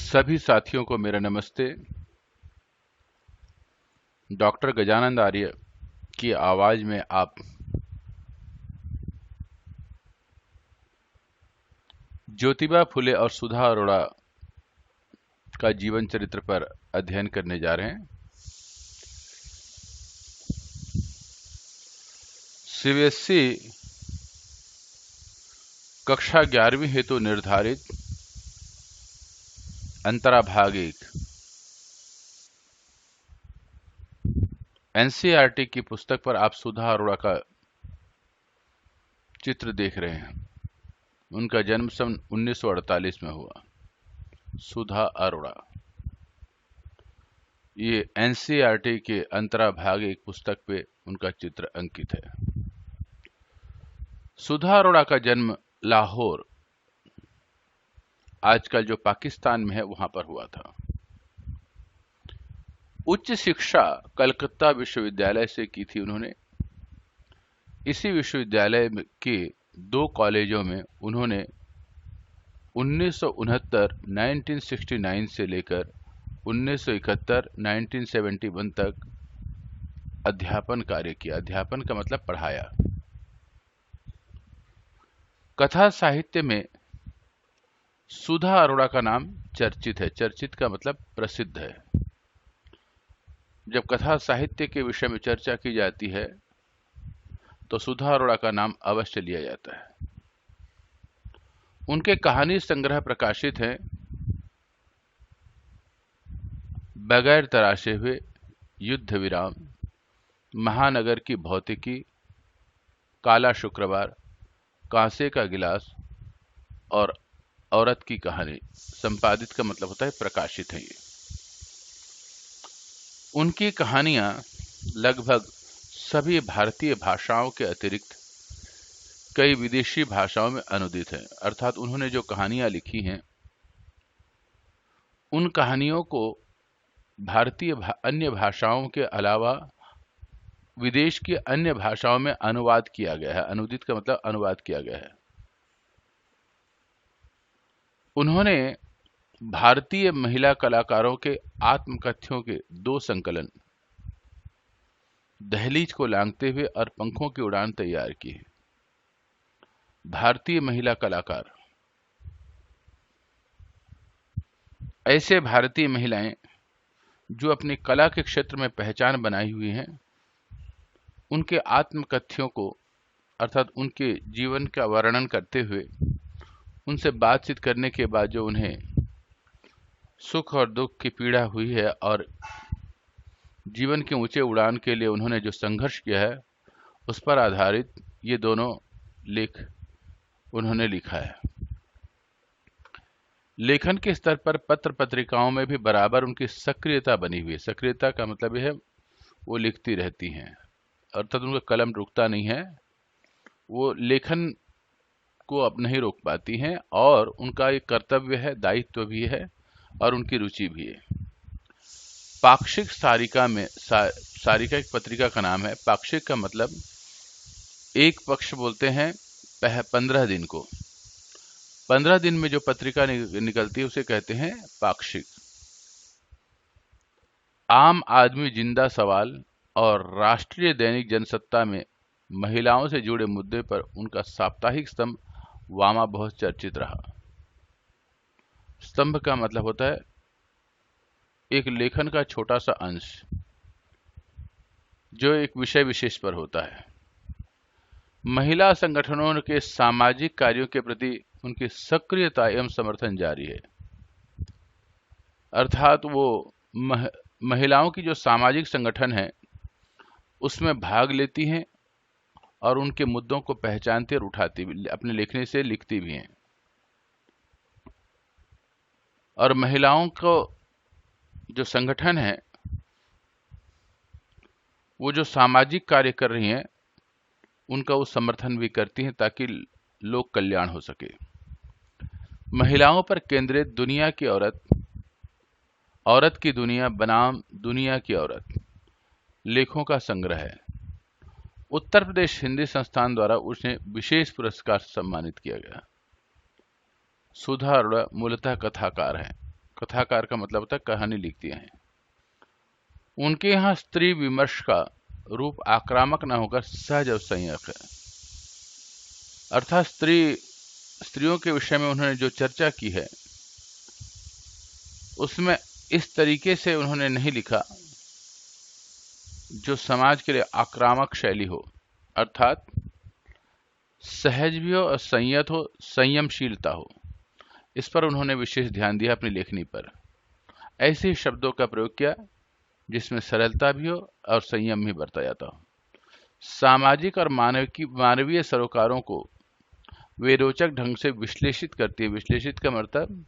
सभी साथियों को मेरा नमस्ते। डॉक्टर गजानंद आर्य की आवाज में आप ज्योतिबा फुले और सुधा अरोड़ा का जीवन चरित्र पर अध्ययन करने जा रहे हैं। सीबीएसई कक्षा 11वीं हेतु निर्धारित अंतरा भाग 1 एनसीईआरटी की पुस्तक पर आप सुधा अरोड़ा का चित्र देख रहे हैं। उनका जन्म सन 1948 में हुआ। सुधा अरोड़ा, ये एनसीईआरटी के अंतरा भाग 1 पुस्तक पे उनका चित्र अंकित है। सुधा अरोड़ा का जन्म लाहौर, आजकल जो पाकिस्तान में है, वहां पर हुआ था। उच्च शिक्षा कलकत्ता विश्वविद्यालय से की थी उन्होंने। इसी विश्वविद्यालय के 2 कॉलेजों में उन्होंने 1969 से लेकर 1971 तक अध्यापन कार्य किया। अध्यापन का मतलब पढ़ाया। कथा साहित्य में सुधा अरोड़ा का नाम चर्चित है। चर्चित का मतलब प्रसिद्ध है। जब कथा साहित्य के विषय में चर्चा की जाती है तो सुधा अरोड़ा का नाम अवश्य लिया जाता है। उनके कहानी संग्रह प्रकाशित हैं बगैर तराशे हुए, युद्ध विराम, महानगर की भौतिकी, काला शुक्रवार, कांसे का गिलास और औरत की कहानी। संपादित का मतलब होता है प्रकाशित है। ये उनकी कहानियां लगभग सभी भारतीय भाषाओं के अतिरिक्त कई विदेशी भाषाओं में अनुदित हैं। अर्थात उन्होंने जो कहानियां लिखी हैं, उन कहानियों को भारतीय अन्य भाषाओं के अलावा विदेश की अन्य भाषाओं में अनुवाद किया गया है। अनुदित का मतलब अनुवाद किया गया है। उन्होंने भारतीय महिला कलाकारों के आत्मकथ्यों के 2 संकलन, दहलीज को लांघते हुए और पंखों की उड़ान, तैयार की है। भारतीय महिला कलाकार, ऐसे भारतीय महिलाएं जो अपनी कला के क्षेत्र में पहचान बनाई हुई हैं, उनके आत्मकथ्यों को अर्थात उनके जीवन का वर्णन करते हुए उनसे बातचीत करने के बाद जो उन्हें सुख और दुख की पीड़ा हुई है और जीवन के ऊंचे उड़ान के लिए उन्होंने जो संघर्ष किया है, उस पर आधारित ये दोनों लेख उन्होंने लिखा है। लेखन के स्तर पर पत्र पत्रिकाओं में भी बराबर उनकी सक्रियता बनी हुई है। सक्रियता का मतलब यह है वो लिखती रहती हैं, अर्थात उनका कलम रुकता नहीं है। वो लेखन को अब नहीं रोक पाती हैं और उनका एक कर्तव्य है, दायित्व भी है और उनकी रुचि भी है। पाक्षिक सारिका में सारिका एक पत्रिका का नाम है। पाक्षिक का मतलब एक पक्ष बोलते हैं 15 दिन को। 15 दिन में जो पत्रिका निकलती है उसे कहते हैं पाक्षिक। आम आदमी जिंदा सवाल और राष्ट्रीय दैनिक जनसत्ता में महिलाओं से जुड़े मुद्दे पर उनका साप्ताहिक स्तंभ वामा बहुत चर्चित रहा। स्तंभ का मतलब होता है एक लेखन का छोटा सा अंश जो एक विषय विशेष पर होता है। महिला संगठनों के सामाजिक कार्यों के प्रति उनकी सक्रियता एवं समर्थन जारी है। अर्थात वो महिलाओं की जो सामाजिक संगठन है उसमें भाग लेती हैं और उनके मुद्दों को पहचानती और उठाती भी, अपने लिखने से लिखती भी हैं। और महिलाओं को जो संगठन है वो जो सामाजिक कार्य कर रही हैं उनका वो समर्थन भी करती हैं ताकि लोक कल्याण हो सके। महिलाओं पर केंद्रित दुनिया की औरत, औरत की दुनिया बनाम दुनिया की औरत लेखों का संग्रह है। उत्तर प्रदेश हिंदी संस्थान द्वारा उसे विशेष पुरस्कार से सम्मानित किया गया। सुधा अरोड़ा मूलतः कथाकार हैं। कथाकार का मतलब होता है कहानी लिखती हैं। उनके यहाँ स्त्री विमर्श का रूप आक्रामक न होकर सहज और संयक है। अर्थात स्त्रियों के विषय में उन्होंने जो चर्चा की है उसमें इस तरीके से उन्होंने नहीं लिखा जो समाज के लिए आक्रामक शैली हो, अर्थात सहज भी हो और संयत हो, संयमशीलता हो। इस पर उन्होंने विशेष ध्यान दिया अपनी लेखनी पर। ऐसे ही शब्दों का प्रयोग किया जिसमें सरलता भी हो और संयम भी बरता जाता हो। सामाजिक और मानवीय सरोकारों को वे रोचक ढंग से विश्लेषित करती है। विश्लेषित का मतलब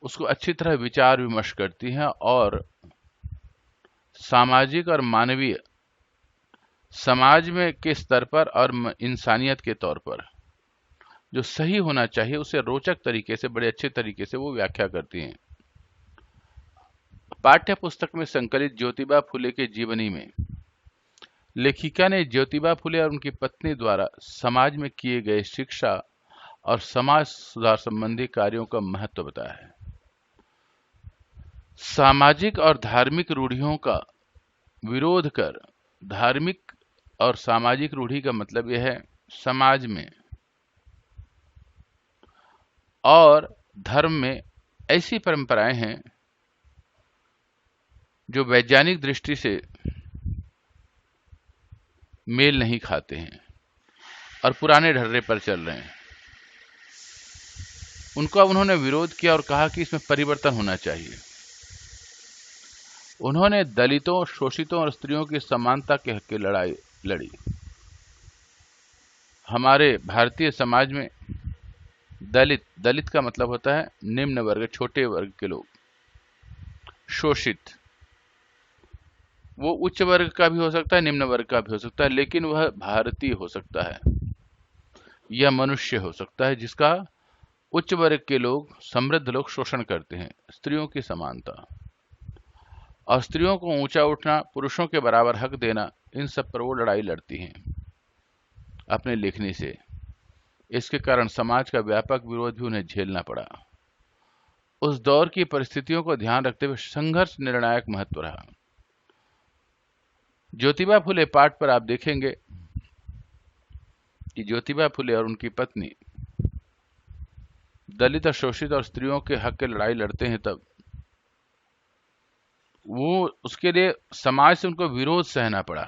उसको अच्छी तरह विचार विमर्श करती हैं और सामाजिक और मानवीय समाज में के स्तर पर और इंसानियत के तौर पर जो सही होना चाहिए उसे रोचक तरीके से, बड़े अच्छे तरीके से वो व्याख्या करती हैं। पाठ्य पुस्तक में संकलित ज्योतिबा फुले के जीवनी में लेखिका ने ज्योतिबा फुले और उनकी पत्नी द्वारा समाज में किए गए शिक्षा और समाज सुधार संबंधी कार्यों का महत्व बताया है। सामाजिक और धार्मिक रूढ़ियों का विरोध कर, धार्मिक और सामाजिक रूढ़ी का मतलब यह है समाज में और धर्म में ऐसी परंपराएं हैं जो वैज्ञानिक दृष्टि से मेल नहीं खाते हैं और पुराने ढर्रे पर चल रहे हैं। उनका उन्होंने विरोध किया और कहा कि इसमें परिवर्तन होना चाहिए। उन्होंने दलितों, शोषितों और स्त्रियों की समानता के हक की लड़ाई लड़ी। हमारे भारतीय समाज में दलित का मतलब होता है निम्न वर्ग, छोटे वर्ग के लोग। शोषित वो उच्च वर्ग का भी हो सकता है, निम्न वर्ग का भी हो सकता है, लेकिन वह भारतीय हो सकता है या मनुष्य हो सकता है जिसका उच्च वर्ग के लोग, समृद्ध लोग शोषण करते हैं। स्त्रियों की समानता और स्त्रियों को ऊंचा उठना, पुरुषों के बराबर हक देना, इन सब पर वो लड़ाई लड़ती हैं अपने लेखनी से। इसके कारण समाज का व्यापक विरोध भी उन्हें झेलना पड़ा। उस दौर की परिस्थितियों को ध्यान रखते हुए संघर्ष निर्णायक महत्व रहा। ज्योतिबा फुले पाठ पर आप देखेंगे कि ज्योतिबा फुले और उनकी पत्नी दलित, शोषित और स्त्रियों के हक की लड़ाई लड़ते हैं, तब वो उसके लिए समाज से उनको विरोध सहना पड़ा,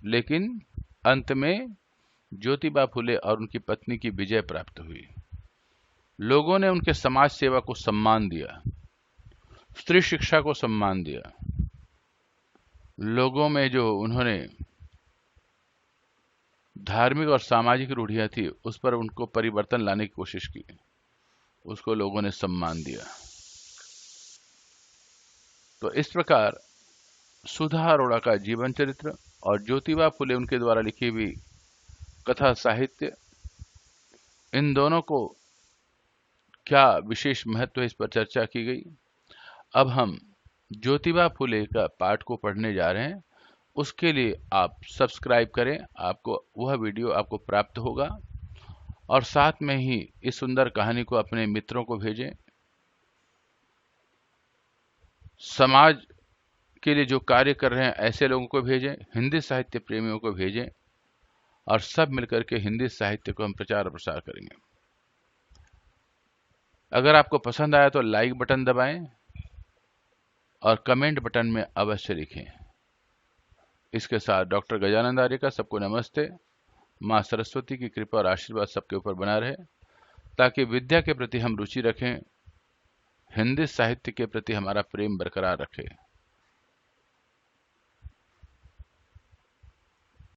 लेकिन अंत में ज्योतिबा फुले और उनकी पत्नी की विजय प्राप्त हुई। लोगों ने उनके समाज सेवा को सम्मान दिया, स्त्री शिक्षा को सम्मान दिया। लोगों में जो उन्होंने धार्मिक और सामाजिक रूढ़ियां थी उस पर उनको परिवर्तन लाने की कोशिश की, उसको लोगों ने सम्मान दिया। तो इस प्रकार सुधा अरोड़ा का जीवन चरित्र और ज्योतिबा फुले उनके द्वारा लिखी हुई कथा साहित्य, इन दोनों को क्या विशेष महत्व है इस पर चर्चा की गई। अब हम ज्योतिबा फुले का पाठ को पढ़ने जा रहे हैं। उसके लिए आप सब्सक्राइब करें, आपको वह वीडियो आपको प्राप्त होगा, और साथ में ही इस सुंदर कहानी को अपने मित्रों को भेजें। समाज के लिए जो कार्य कर रहे हैं ऐसे लोगों को भेजें, हिंदी साहित्य प्रेमियों को भेजें, और सब मिलकर के हिंदी साहित्य को हम प्रचार प्रसार करेंगे। अगर आपको पसंद आया तो लाइक बटन दबाएं और कमेंट बटन में अवश्य लिखें। इसके साथ डॉक्टर गजानंद आर्य का सबको नमस्ते। माँ सरस्वती की कृपा और आशीर्वाद सबके ऊपर बना रहे, ताकि विद्या के प्रति हम रुचि रखें, हिंदी साहित्य के प्रति हमारा प्रेम बरकरार रखें।